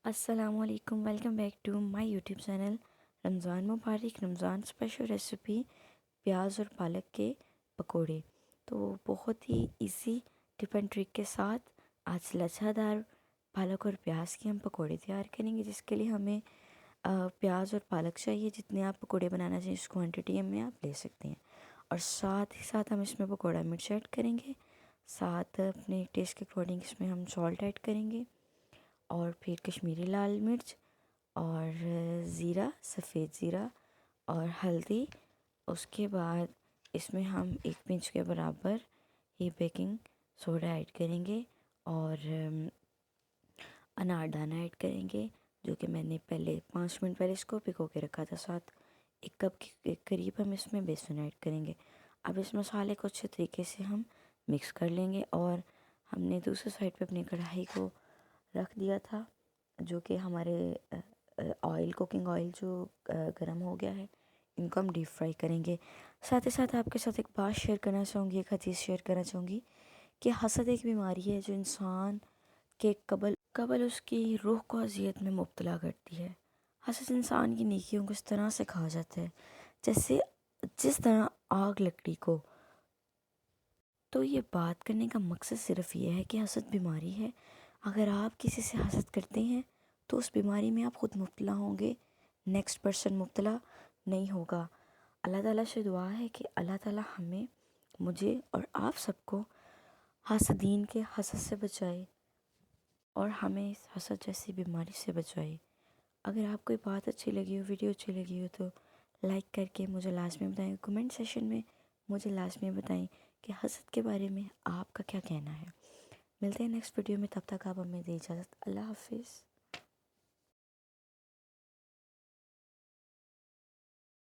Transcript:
السلام علیکم، welcome back to my YouTube channel Ramzan مبارک۔ رمضان اسپیشل ریسیپی پیاز اور پالک کے پکوڑے۔ تو بہت ہی ایزی ٹپ اینڈ ٹرک کے ساتھ آج لچھا دار پالک اور پیاز کے ہم پکوڑے تیار کریں گے، جس کے لیے ہمیں پیاز اور پالک چاہیے۔ جتنے آپ پکوڑے بنانا چاہیے اس کوانٹٹی میں آپ لے سکتے ہیں، اور ساتھ ہی ساتھ ہم اس میں پکوڑا مرچ ایڈ کریں گے، ساتھ اپنے ٹیسٹ کے اکارڈنگ اس میں ہم سالٹ ایڈ کریں گے، اور پھر کشمیری لال مرچ اور زیرہ، سفید زیرہ اور ہلدی۔ اس کے بعد اس میں ہم 1 پنچ کے برابر ہی بیکنگ سوڈا ایڈ کریں گے، اور انار دانہ ایڈ کریں گے، جو کہ میں نے 5 منٹ پہلے اس کو پکو کے رکھا تھا۔ ساتھ 1 کپ کے قریب ہم اس میں بیسن ایڈ کریں گے۔ اب اس مسالے کو اچھے طریقے سے ہم مکس کر لیں گے، اور ہم نے دوسرے سائڈ پہ اپنی کڑھائی کو رکھ دیا تھا، جو کہ ہمارے کوکنگ آئل جو گرم ہو گیا ہے، ان کو ہم ڈیپ فرائی کریں گے۔ ساتھ ہی ساتھ آپ کے ساتھ ایک بات شیئر کرنا چاہوں گی، ایک حدیث شیئر کرنا چاہوں گی کہ حسد ایک بیماری ہے جو انسان کے قبل اس کی روح کو اذیت میں مبتلا کرتی ہے۔ حسد انسان کی نیکیوں کو اس طرح سے کھا جاتا ہے جیسے جس طرح آگ لکڑی کو۔ تو یہ بات کرنے کا مقصد صرف یہ ہے کہ حسد بیماری ہے۔ اگر آپ کسی سے حسد کرتے ہیں تو اس بیماری میں آپ خود مبتلا ہوں گے، نیکسٹ پرسن مبتلا نہیں ہوگا۔ اللہ تعالیٰ سے دعا ہے کہ اللہ تعالیٰ ہمیں، مجھے اور آپ سب کو حاسدین کے حسد سے بچائے، اور ہمیں اس حسد جیسی بیماری سے بچائے۔ اگر آپ کو یہ بات اچھی لگی ہو، ویڈیو اچھی لگی ہو، تو لائک کر کے مجھے لازمی بتائیں، کمنٹ سیشن میں مجھے لازمی بتائیں کہ حسد کے بارے میں آپ کا کیا کہنا ہے۔ ملتے ہیں نیکسٹ ویڈیو میں، تب تک آپ ہمیں دیں اجازت۔ اللہ حافظ۔